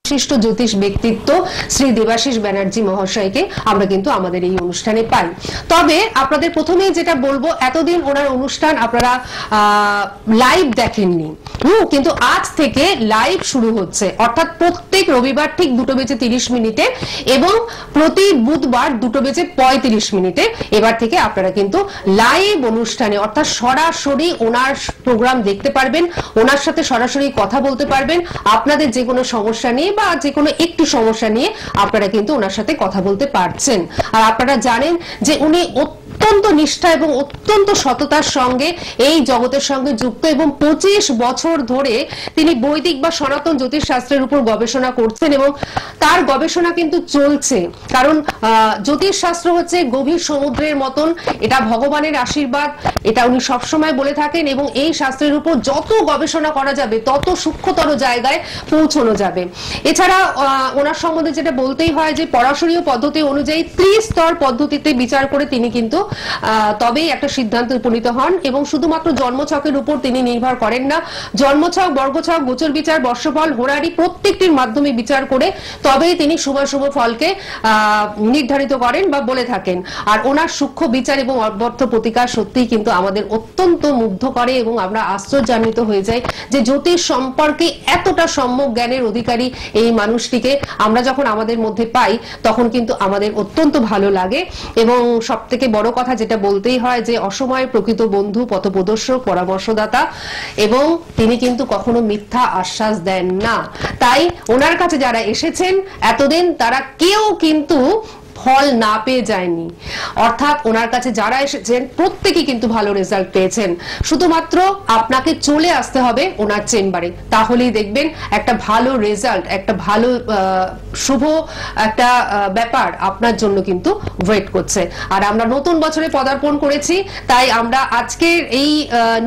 বিশিষ্ট জ্যোতিষ ব্যক্তিত্ব শ্রী দেবাশিস ব্যানার্জি মহাশয়কে আমরা কিন্তু আমাদের এই অনুষ্ঠানে পাই। তবে আপনাদের প্রথমেই যেটা বলবো, এতদিন ওনার অনুষ্ঠান আপনারা লাইভ দেখেননি, কিন্তু আজ থেকে লাইভ শুরু হচ্ছে, অর্থাৎ প্রত্যেক রবিবার ঠিক 2:30 এবং প্রতি বুধবার 2:35 এবার থেকে আপনারা কিন্তু লাইভ অনুষ্ঠানে অর্থাৎ সরাসরি ওনার প্রোগ্রাম দেখতে পারবেন, ওনার সাথে সরাসরি কথা বলতে পারবেন। আপনাদের যে কোনো সমস্যা নিয়ে বা যে কোনো একটু সমস্যা নিয়ে আপনারা কিন্তু ওনার সাথে কথা বলতে পারছেন। আর আপনারা জানেন যে উনি অত্যন্ত নিষ্ঠা এবং অত্যন্ত সততার সঙ্গে এই জগতের সঙ্গে যুক্ত এবং 25 বছর ধরে তিনি বৈদিক বা সনাতন জ্যোতিষ শাস্ত্রের উপর গবেষণা করছেন এবং তার গবেষণা কিন্তু চলছে। কারণ জ্যোতিষ শাস্ত্র হচ্ছে গভীর সমুদ্রের মতন, এটা ভগবানের আশীর্বাদ, এটা উনি সবসময় বলে থাকেন এবং এই শাস্ত্রের উপর যত গবেষণা করা যাবে তত সূক্ষ্মতর জায়গায় পৌঁছানো যাবে। এছাড়া ওনার সম্বন্ধে যেটা বলতেই হয় যে পরাশরীয় পদ্ধতি অনুযায়ী ত্রিস্তর পদ্ধতিতে বিচার করে তিনি কিন্তু তবেই একটা সিদ্ধান্ত উপনীত হন এবং শুধুমাত্র জন্মছকের উপর তিনি নির্ভর করেন না, জন্মছক, বর্গছক, গোচর বিচার, বর্ষফল, হোরারি প্রত্যেকটির মাধ্যমে বিচার করে তবেই তিনি শুভ ফলকে নির্ধারিত করেন বা বলে থাকেন। আর ওনার সূক্ষ্ম বিচার এবং অব্যর্থ প্রতিকার সত্যিই কিন্তু আমাদের অত্যন্ত মুগ্ধ করে এবং আমরা আশ্চর্যান্বিত হয়ে যাই যে জ্যোতিষ সম্পর্কে এতটা সম্যক জ্ঞানের অধিকারী এই মানুষটিকে আমরা যখন আমাদের মধ্যে পাই তখন কিন্তু আমাদের অত্যন্ত ভালো লাগে। এবং সব থেকে বড় কথা যেটা বলতেই হয় যে অসময়ের প্রকৃত বন্ধু, পথপ্রদর্শক, পরামর্শদাতা, এবং তিনি কিন্তু কখনো মিথ্যা আশ্বাস দেন না। তাই ওনার কাছে যারা এসেছেন এতদিন তারা কেউ কিন্তু ফল না পেয়ে যায়নি, অর্থাৎ ওনার কাছে যারা এসেছেন প্রত্যেকেই কিন্তু ভালো রেজাল্ট পেয়েছেন। শুধুমাত্র আপনাকে চলে আসতে হবে ওনার চেম্বারে, তাহলেই দেখবেন একটা ভালো রেজাল্ট, একটা ভালো শুভ একটা ব্যাপার আপনার জন্য কিন্তু ওয়েট করছে। আর আমরা নতুন বছরে পদার্পণ করেছি, তাই আমরা আজকের এই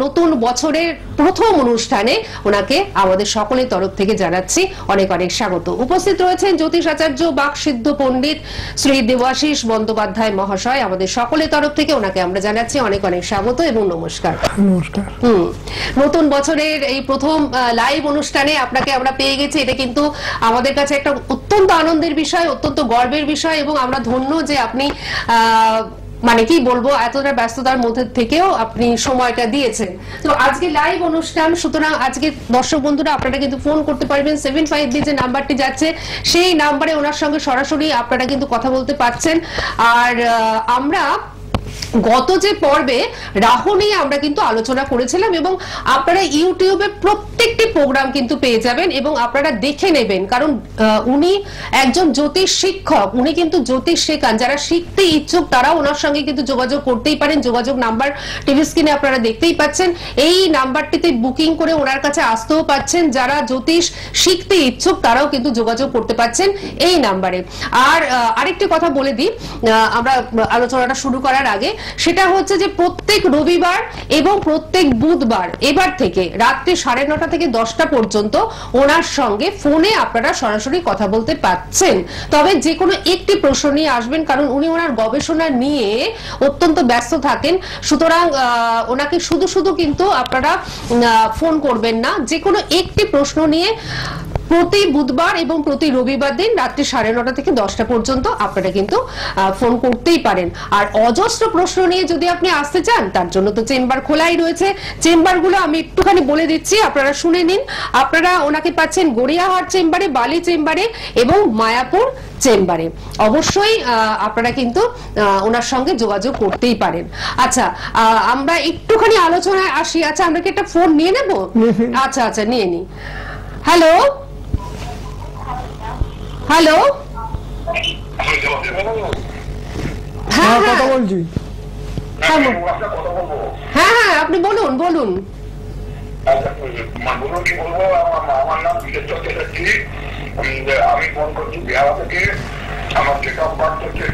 নতুন বছরের প্রথম অনুষ্ঠানে ওনাকে আমাদের সকলের তরফ থেকে জানাচ্ছি অনেক অনেক স্বাগত। উপস্থিত রয়েছেন জ্যোতিষ আচার্য, বাকসিদ্ধ পণ্ডিত শ্রী দেবাশিস বন্দ্যোপাধ্যায় মহাশয়। আমাদের সকলের তরফ থেকে ওনাকে আমরা জানাচ্ছি অনেক অনেক স্বাগত এবং নমস্কার। নমস্কার। নতুন বছরের এই প্রথম লাইভ অনুষ্ঠানে আপনাকে আমরা পেয়ে গেছি, এটা কিন্তু আমাদের কাছে একটা অত্যন্ত আনন্দের বিষয়, অত্যন্ত গর্বের বিষয় এবং আমরা ধন্য যে আপনি মানে কি বলবো এতটা ব্যস্ততার মধ্যে থেকেও আপনি সময়টা দিয়েছেন। তো আজকে লাইভ অনুষ্ঠান, সুতরাং আজকে দর্শক বন্ধুরা আপনারা কিন্তু ফোন করতে পারবেন 75 দিয়ে যে নাম্বারটি যাচ্ছে সেই নাম্বারে ওনার সঙ্গে সরাসরি আপনারা কিন্তু কথা বলতে পারছেন। আর আমরা গত যে পর্বে রাহু নিয়ে আমরা কিন্তু আলোচনা করেছিলাম এবং আপনারা ইউটিউবে প্রত্যেকটি প্রোগ্রাম কিন্তু পেয়ে যাবেন এবং আপনারা দেখে নেবেন, কারণ উনি একজন জ্যোতিষ শিক্ষক, উনি কিন্তু জ্যোতিষ শেখান। যারা শিখতে ইচ্ছুক তারাও ওনার সঙ্গে কিন্তু যোগাযোগ করতেই পারেন। যোগাযোগ নাম্বার টিভি স্ক্রিনে আপনারা দেখতেই পাচ্ছেন, এই নাম্বারটিতে বুকিং করে ওনার কাছে আসতেও পাচ্ছেন। যারা জ্যোতিষ শিখতে ইচ্ছুক তারাও কিন্তু যোগাযোগ করতে পাচ্ছেন এই নাম্বারে। আর আরেকটি কথা বলে দিই আমরা আলোচনাটা শুরু করার আগে, সেটা হচ্ছে যে প্রত্যেক রবিবার এবং প্রত্যেক বুধবার এবার থেকে রাত্রি 9:30 থেকে 10টা পর্যন্ত ওনার সঙ্গে ফোনে আপনারা সরাসরি কথা বলতে পাচ্ছেন। তবে যে কোনো একটি প্রশ্ন নিয়ে আসবেন, কারণ উনি ওনার গবেষণা নিয়ে অত্যন্ত ব্যস্ত থাকেন। সুতরাং ওনাকে শুধু কিন্তু আপনারা ফোন করবেন না, যে কোনো একটি প্রশ্ন নিয়ে প্রতি বুধবার এবং প্রতি রবিবার দিন রাত্রি 9:30 থেকে 10টা পর্যন্ত আপনারা কিন্তু ফোন করতেই পারেন। আর অজস্র প্রশ্ন নিয়ে যদি আপনি আসতে চান তার জন্য তো চেম্বার খোলাই রয়েছে। চেম্বারগুলো আমি একটুখানি বলে দিচ্ছি, আপনারা শুনে নিন। আপনারা ওনাকে পাচ্ছেন গড়িয়াহাট চেম্বারে, বালি চেম্বারে এবং মায়াপুর চেম্বারে। অবশ্যই আপনারা কিন্তু ওনার সঙ্গে যোগাযোগ করতেই পারেন। আচ্ছা, আমরা একটুখানি আলোচনায় আসি। আচ্ছা, আমরা কি একটা ফোন নিয়ে নেব? আচ্ছা নিয়ে নি। হ্যালো হ্যালো, হ্যাঁ কথা বলছি। হ্যাঁ আপনি বলুন। আমার নাম বিদেশ চ্যাটার্জি, আমি ফোন করছি বিহার থেকে। আমার ডেট অফ বার্থ হচ্ছে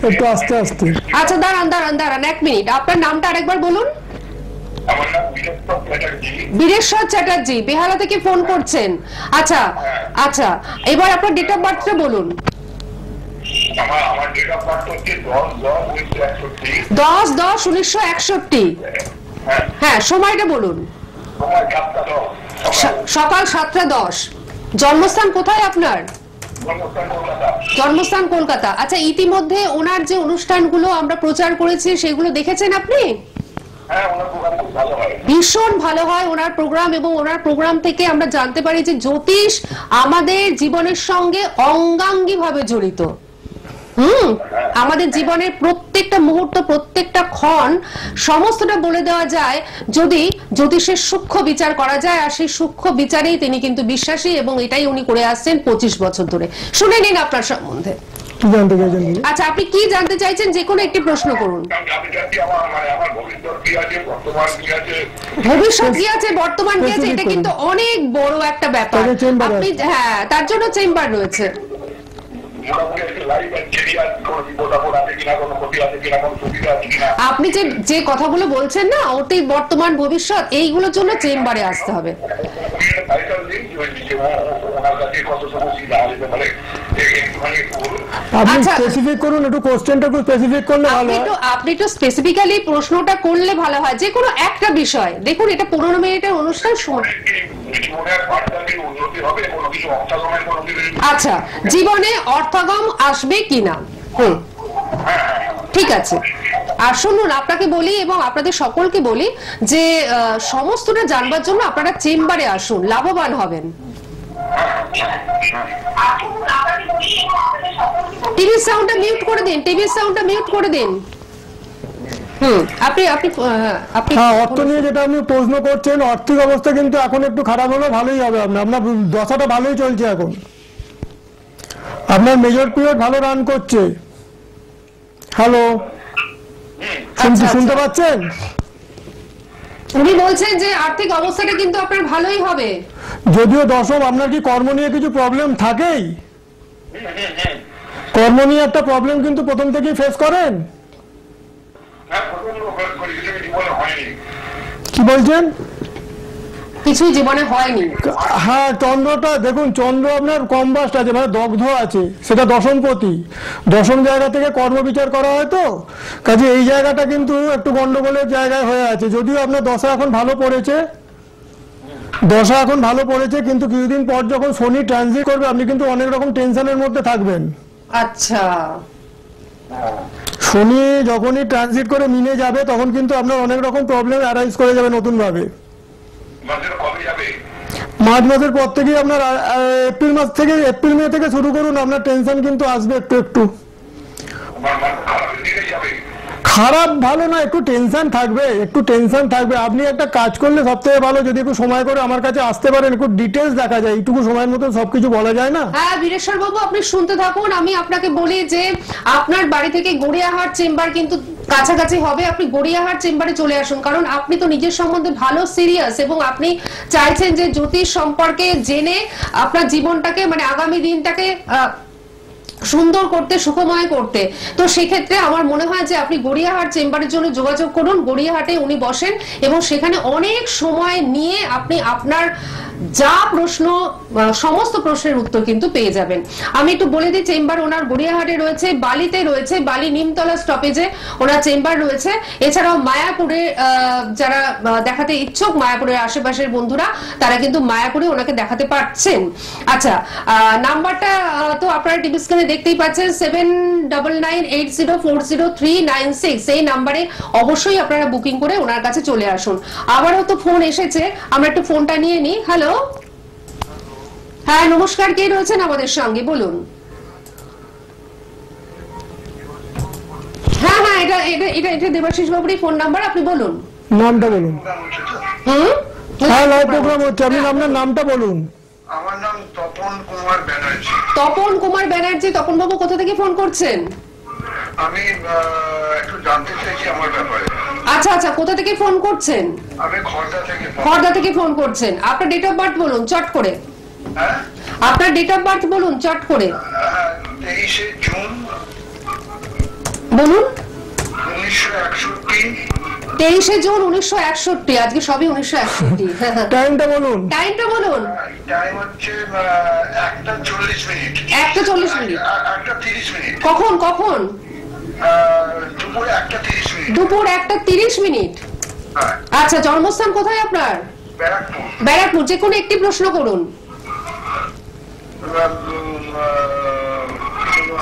একটু আস্তে আস্তে। আচ্ছা দাঁড়ান 1 মিনিট, আপনার নামটা আরেকবার বলুন। আমার নাম চ্যাটার্জি। বীরেশ্বর চ্যাটার্জি, বেহালা থেকে ফোন করছেন। আচ্ছা এবার আপনার ডেট অফ বার্থটা বলুন। আমার ডেট অফ বার্থ হচ্ছে 10/10/1961। 10/10/1961। হ্যাঁ, সময়টা বলুন। সময় 7টা 10, সকাল 7টা 10। জন্মস্থান কোথায় আপনার? জন্মস্থান কলকাতা। জন্মস্থান কলকাতা। আচ্ছা, ইতিমধ্যে ওনার যে অনুষ্ঠানগুলো আমরা প্রচার করেছি সেগুলো দেখেছেন আপনি? হ্যাঁ, ওনার প্রোগ্রাম খুব ভালো হয়। ভীষণ ভালো হয় ওনার প্রোগ্রাম, এবং ওনার প্রোগ্রাম থেকে আমরা জানতে পারি যে জ্যোতিষ আমাদের জীবনের সঙ্গে অঙ্গাঙ্গি ভাবে জড়িত। আমাদের জীবনের প্রত্যেকটা মুহূর্ত, প্রত্যেকটা ক্ষণ সমস্তটা বলে দেওয়া যায় যদি জ্যোতিষের সূক্ষ্ম বিচার করা যায়, আর সেই সূক্ষ্ম বিচারেই তিনি কিন্তু বিশ্বাসী, এবং এটাই উনি করে আসছেন 25 বছর ধরে। শুনে নিন আপনার সম্বন্ধে। কি জানতে চাইছেন? আচ্ছা, আপনি কি জানতে চাইছেন? যে কোনো একটি প্রশ্ন করুন। আমি জানছি আমার ভবিষ্যৎ কি আছে, বর্তমান কি আছে। ভবিষ্যৎ কি আছে, বর্তমান কি আছে, এটা কিন্তু অনেক বড় একটা ব্যাপার। আপনি, হ্যাঁ, তার জন্য চেম্বার রয়েছে। মোটামুটি একটা লাইফ এন্ড ক্যারিয়ার, কোনো বিপদ আপদ আছে কিনা, কোনো ক্ষতি আছে কিনা, কোনো সুবিধা আছে কিনা। আপনি যে কথাগুলো বলছেন না, ওটাই বর্তমান ভবিষ্যৎ, এইগুলোর জন্য চেম্বারে আসতে হবে। আপনি আচ্ছা। স্পেসিফিক করুন, একটু কোশ্চেনটা একটু স্পেসিফিক করলে ভালো হয়। আপনি একটু স্পেসিফিক্যালি প্রশ্নটা করলে ভালো হয়, যে কোনো একটা বিষয়। দেখুন, এটা 15 মিনিটের অনুষ্ঠান। আচ্ছা, জীবনে অর্থাগম আসবে কিনা? ঠিক আছে। আর শুনুন, আপনাকে বলি এবং আপনাদের সকলকে বলি যে সমস্তটা জানবার জন্য আপনারা চেম্বারে আসুন, লাভবান হবেন। টিভির সাউন্ডটা মিউট করে দিন, টিভির সাউন্ডটা মিউট করে দিন। আপনি হ্যাঁ, অর্থ নিয়ে যেটা আপনি প্রশ্ন করছেন, আর্থিক অবস্থা কিন্তু এখন একটু খারাপ হলে ভালোই হবে। আপনার দশাটা ভালোই চলছে এখন, আপনার মেজর পিরিয়ড ভালো রান করছে। হ্যালো, শুনতে পাচ্ছেন? উনি বলছেন যে আর্থিক অবস্থাটা কিন্তু আপনার ভালোই হবে। যদিও দশম, আপনার কি কর্ম নিয়ে কিছু প্রবলেম থাকেই? কর্ম নিয়ে একটা প্রবলেম কিন্তু প্রথম থেকেই ফেস করেন। কি বলছেন? কিছুই জীবনে হয়নি। হ্যাঁ, চন্দ্রটা দেখুন, চন্দ্র আপনার কম্বাস্ট আছে, মানে দগ্ধ আছে, সেটা দশমপতি। দশম জায়গা থেকে কর্ম বিচার করা হয়, তো কাজে এই জায়গাটা কিন্তু একটু গন্ডগোলের জায়গায় হয়ে আছে। যদিও আপনার দশা এখন ভালো পড়েছে, কিন্তু কিছুদিন পর যখন শনি ট্রানজিট করবে, আপনি কিন্তু অনেক রকম টেনশনের মধ্যে থাকবেন। আচ্ছা, শনি যখনই ট্রানজিট করে মিনে যাবে, তখন কিন্তু আপনার অনেক রকম প্রবলেম অ্যারাইজ করে যাবে নতুন ভাবে। মার্চ মাসের পর থেকে আপনার এপ্রিল মে থেকে শুরু করুন, আপনার টেনশন কিন্তু আসবে একটু একটু। খারাপ ভালো না, একটু টেনশন থাকবে। আপনি একটা কাজ করলে সব থেকে ভালো, যদি একটু সময় করে আমার কাছে আসতে পারেন, একটু ডিটেলস দেখা যায়, এইটুকু সময়ের মতো সবকিছু বলা যায় না। হ্যাঁ বীরেশ্বর বাবু, আপনি শুনতে থাকুন। আমি আপনাকে বলি যে আপনার বাড়ি থেকে গড়িয়াহাট চেম্বার কিন্তু কাছাকাছি হবে। আপনি গড়িয়াহাট চেম্বারে চলে আসুন, কারণ আপনি তো নিজের সম্বন্ধে ভালো সিরিয়াস, এবং আপনি চাইছেন যে জ্যোতিষ সম্পর্কে জেনে আপনার জীবনটাকে, মানে আগামী দিনটাকে সুন্দর করতে, সুখময় করতে। তো সেক্ষেত্রে আমার মনে হয় যে আপনি গড়িয়াহাট চেম্বারের জন্য যোগাযোগ করুন। গড়িয়াহাটে উনি বসেন, এবং সেখানে অনেক সময় নিয়ে আপনি আপনার যা প্রশ্ন, সমস্ত প্রশ্নের উত্তর কিন্তু পেয়ে যাবেন। আমি একটু বলে দিই, চেম্বার ওনার গড়িয়াহাটে রয়েছে, বালিতে রয়েছে, বালি নিমতলা স্টপেজে ওনার চেম্বার রয়েছে। এছাড়াও মায়াপুরে যারা দেখাতে ইচ্ছুক, মায়াপুরের আশেপাশের বন্ধুরা, তারা কিন্তু মায়াপুরে ওনাকে দেখাতে পারছেন। আচ্ছা, নাম্বারটা তো আপনারা টিভি স্ক্রিনে দেখতেই পাচ্ছেন, 7998040396। এই নাম্বারে অবশ্যই আপনারা বুকিং করে ওনার কাছে চলে আসুন। আবারও তো ফোন এসেছে, আমরা একটু ফোনটা নিয়ে নিই। হ্যালো, হ্যাঁ নমস্কার, কে রয়েছেন আমাদের সঙ্গে বলুন? হ্যাঁ হ্যাঁ, এটা দেবাশিস বাবুরই ফোন নাম্বার, আপনি বলুন নামটা বলুন। হ্যাঁ, লাইভ প্রোগ্রাম হচ্ছে, আপনি আপনার নামটা বলুন। আমার নাম তপন কুমার ব্যানার্জি। তপন কুমার ব্যানার্জি। তপন বাবু কোথা থেকে ফোন করছেন? আমি একটু জানতে চাইছি আমার ব্যাপারে। আচ্ছা আচ্ছা, কোথা থেকে ফোন করছেন? আমি খড়দা থেকে ফোন করছেন। আপনার ডেট অফ বার্থ বলুন চট করে। হ্যাঁ, আপনার ডেট অফ বার্থ বলুন চট করে। 23শে জুন বলুন। 1961। 23শে জুন 1961। আজকে সবই 1961। টাইমটা বলুন। টাইমটা বলুন। টাইম হচ্ছে 1:40 মিনিট। 1:40 মিনিট। 1:30 মিনিট। কখন কখন? দুপুরে 1:30 মিনিট। দুপুর 1:30 মিনিট। হ্যাঁ। আচ্ছা, জন্মস্থান কোথায় আপনার? ব্যারাকপুর। ব্যারাকপুর। যে কোনো একটি প্রশ্ন করুন।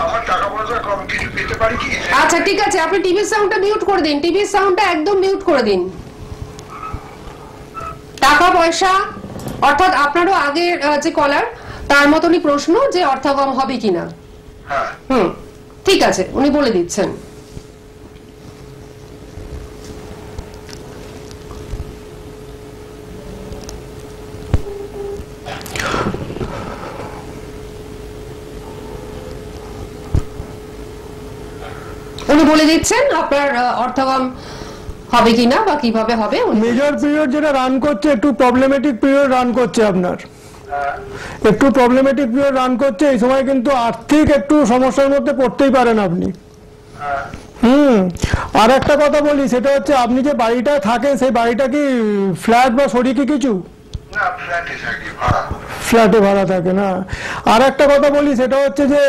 আমার টাকা পয়সা কম কিছু পেতে পারি কি? আচ্ছা ঠিক আছে, আপনি টিভির সাউন্ডটা মিউট করে দিন, টিভির সাউন্ডটা একদম মিউট করে দিন। টাকা পয়সা অর্থাৎ আপনারও আগের যে কলার তার মতনই প্রশ্ন যে অর্থাগম হবে কিনা। হ্যাঁ ঠিক আছে, উনি বলে দিচ্ছেন। উনি বলে দিচ্ছেন আপনার অর্থাগম হবে কিনা বা কিভাবে হবে। মেজর পিরিয়ড যেটা রান করছে একটু প্রবলেমেটিক পিরিয়ড রান করছে আপনার, একটু প্রবলেমেটিক পিরিয়ড রান করছে। এই সময় কিন্তু আর্থিক একটু সমস্যার মধ্যে পড়তেই পারেন আপনি। আর একটা কথা বলি, সেটা হচ্ছে আপনি যে বাড়িটা থাকেন সেই বাড়িটা কি ফ্ল্যাট বা সরিকি কিছু? না, ফ্ল্যাটে থাকি, ভাড়া। ফ্ল্যাটে ভাড়া থাকে না। আর একটা কথা বলি, সেটা হচ্ছে যে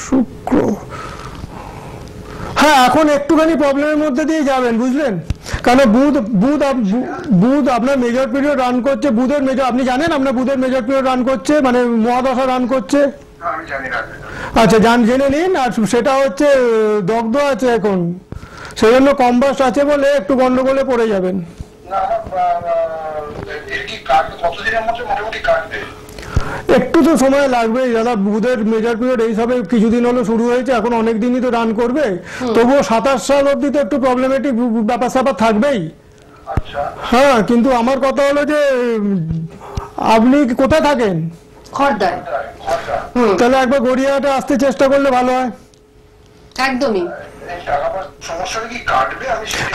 শুক্র, হ্যাঁ এখন একটুখানি প্রবলেমের মধ্যে দিয়ে যাবেন, বুঝলেন? কারণ বুধ আপনার মেজর পিরিয়ড রান করছে। বুধের মেজর, আপনি জানেন আপনার বুধের মেজর পিরিয়ড রান করছে, মানে মহাদশা রান করছে। আমি জানি না। আচ্ছা, জেনে নিন। আর সেটা হচ্ছে দগ্ধ আছে এখন, সেই জন্য কম্বাস্ট আছে বলে একটু গন্ডগোলে পড়ে যাবেন। একটু তো সময় লাগবে দাদা, বুধের মেজর পিরিয়ড এই সবে কিছুদিন হলো শুরু হয়েছে, এখন অনেক দিনই তো রান করবে। তবুও 27 সাল অব্দি তো একটু প্রবলেমেটিক ব্যাপার স্যাপার থাকবেই। হ্যাঁ, কিন্তু আমার কথা হলো যে আপনি কোথায় থাকেন? খড়দায়। তাহলে একবার গড়িয়াহাটে আসতে চেষ্টা করলে ভালো হয়। একদমই।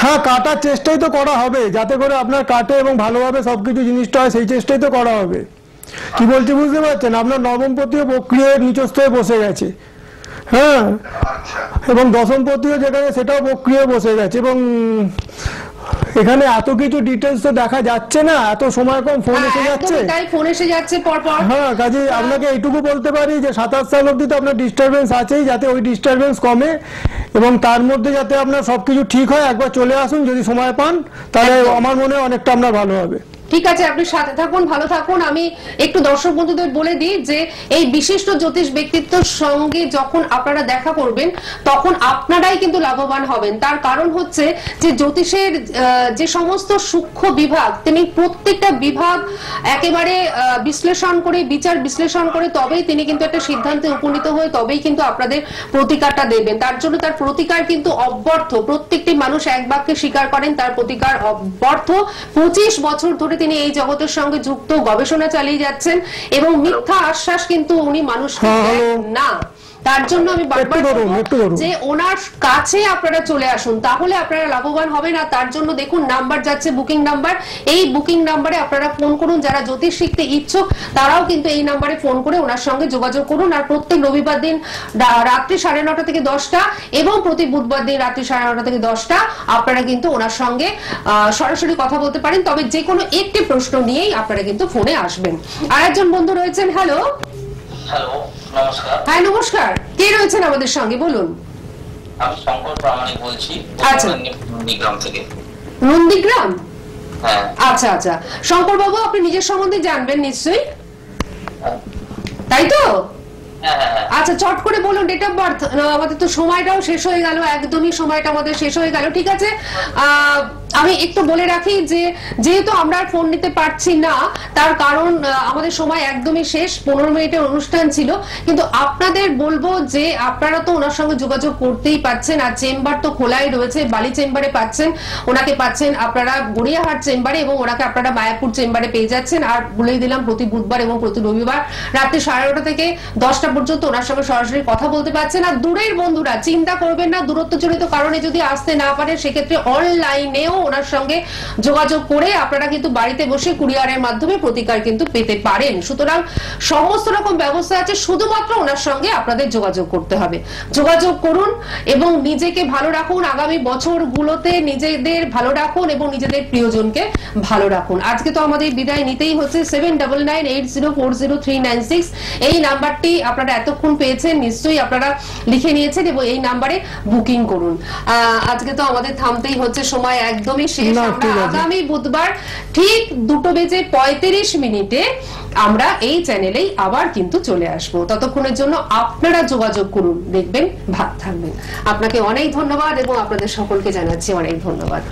হ্যাঁ, কাটার চেষ্টাই তো করা হবে, যাতে করে আপনার কাটে এবং ভালোভাবে সবকিছু জিনিসটা হয়, সেই চেষ্টাই তো করা হবে। কি বলছি বুঝতে পারছেন? আপনার নবমপতিও বক্রিয় নিচস্থ হয়ে বসে গেছে, হ্যাঁ, এবং দশমপতিও যেখানে সেটাও বক্রিয় বসে গেছে। এবং এখানে এত কিছু ডিটেলস তো দেখা যাচ্ছে না, এত সময় কম, ফোন এসে যাচ্ছে, তাই ফোন এসে যাচ্ছে পরপর। হ্যাঁ, কাজে আপনাকে এইটুকু বলতে পারি যে 27 সাল অব্দি তো আপনার ডিস্টারবেন্স আছেই, যাতে ওই ডিস্টারবেন্স কমে এবং তার মধ্যে যাতে আপনার সবকিছু ঠিক হয়। একবার চলে আসুন যদি সময় পান, তাহলে আমার মনে হয় অনেকটা আপনার ভালো হবে। ঠিক আছে, আপনি সাথে থাকুন, ভালো থাকুন। আমি একটু দর্শক বন্ধুদের বলে দিই যে এই বিশিষ্ট জ্যোতিষ ব্যক্তিত্বের সঙ্গে যখন আপনারা দেখা করবেন তখন আপনারাই কিন্তু লাভবান হবেন। তার কারণ হচ্ছে যে জ্যোতিষের যে সমস্ত সূক্ষ্ম বিভাগ, তিনি প্রত্যেকটা বিভাগ একেবারে বিশ্লেষণ করে, বিচার বিশ্লেষণ করে তবেই তিনি কিন্তু একটা সিদ্ধান্তে উপনীত হয়ে তবেই কিন্তু আপনাদের প্রতিকারটা দেবেন। তার জন্য তার প্রতিকার কিন্তু অব্যর্থ। প্রত্যেকটি মানুষ এক বাক্যে স্বীকার করেন তার প্রতিকার অব্যর্থ। 25 বছর ধরে তিনি এই জগতের সঙ্গে যুক্ত, গবেষণা চালিয়ে যাচ্ছেন এবং মিথ্যা আশ্বাস কিন্তু উনি মানুষকে দেন না। তার জন্য আমি বারবার বলবো যে ওনার কাছে আপনারা চলে আসুন, তাহলে আপনারা লাভবান হবেন। আর তার জন্য দেখুন নাম্বার যাচ্ছে, বুকিং নাম্বার। এই বুকিং নাম্বারে আপনারা ফোন করুন। যারা জ্যোতিষ শিখতে ইচ্ছুক তারাও কিন্তু এই নাম্বারে ফোন করে ওনার সঙ্গে যোগাযোগ করুন। আর প্রত্যেক রবিবার দিন রাত্রি 9:30 থেকে 10টা এবং প্রতি বুধবার দিন রাত্রি 9:30 থেকে 10টা আপনারা কিন্তু ওনার সঙ্গে সরাসরি কথা বলতে পারেন। তবে যে কোনো একটি প্রশ্ন নিয়েই আপনারা কিন্তু ফোনে আসবেন। আর একজন বন্ধু রয়েছেন। হ্যালো। হ্যালো, নমস্কার। হ্যাঁ নমস্কার, কে রয়েছেন আমাদের সঙ্গে বলুন? আমি শঙ্কর প্রামাণিক বলছি, আচ্ছা, নন্দীগ্রাম থেকে। নন্দীগ্রাম? হ্যাঁ। আচ্ছা আচ্ছা, শঙ্কর বাবু আপনি নিজের সম্বন্ধে জানবেন নিশ্চয়ই, তাই তো? আচ্ছা, চট করে বলুন ডেট অফ বার্থ। আমাদের তো সময়টাও শেষ হয়ে গেল, একদমই সময়টা আমাদের শেষ হয়ে গেল। ঠিক আছে, আমি একটু বলে রাখি যে যেহেতু আমরা ফোন নিতে পারছি না তার কারণ আমাদের সময় একদমই শেষ। 15 মিনিটের অনুষ্ঠান ছিল, কিন্তু আপনাদের বলবো যে আপনারা তো ওনার সঙ্গে যোগাযোগ করতেই পাচ্ছেন। আর চেম্বার তো খোলাই রয়েছে, বালি চেম্বারে পাচ্ছেন ওনাকে, পাচ্ছেন আপনারা গড়িয়াহাট চেম্বারে, এবং ওনাকে আপনারা মায়াপুর চেম্বারে পেয়ে যাচ্ছেন। আর বলেই দিলাম প্রতি বুধবার এবং প্রতি রবিবার রাত্রি 9:30 থেকে 10টা পর্যন্ত ওনার সঙ্গে সরাসরি কথা বলতে পারছেন। আর দূরের বন্ধুরা চিন্তা করবেন না, দূরত্বজনিত কারণে যদি আসতে না পারে সেক্ষেত্রে অনলাইনেও ওনার সঙ্গে যোগাযোগ করে আপনারা কিন্তু বাড়িতে বসে কুরিয়ারের মাধ্যমে প্রতিকার কিন্তু পেতে পারেন। সুতরাং সমস্ত রকম ব্যবস্থা আছে, শুধুমাত্র ওনার সঙ্গে আপনাদের যোগাযোগ করতে হবে। যোগাযোগ করুন এবং নিজেকে ভালো রাখুন। আগামী বছরগুলোতে নিজেদের ভালো রাখুন এবং নিজেদের প্রিয়জনকে ভালো রাখুন। আজকে তো আমাদের বিদায় নিতেই হচ্ছে। 7998040396 এই নাম্বারটি আপনারা এতক্ষণ পেয়েছেন, নিশ্চয়ই আপনারা লিখে নিয়েছেন এবং এই নাম্বারে বুকিং করুন। আজকে তো আমাদের থামতেই হচ্ছে, সময় একদম একদমই শেষ। না, আমরা ঠিক আছে। আগামী বুধবার ঠিক 2:35 আমরা এই চ্যানেলেই আবার কিন্তু চলে আসব। ততক্ষণের জন্য আপনারা যোগাযোগ করুন, দেখবেন ভালো থাকবেন। আপনাকে অনেক ধন্যবাদ এবং আপনাদের সকলকে জানাচ্ছি অনেক ধন্যবাদ।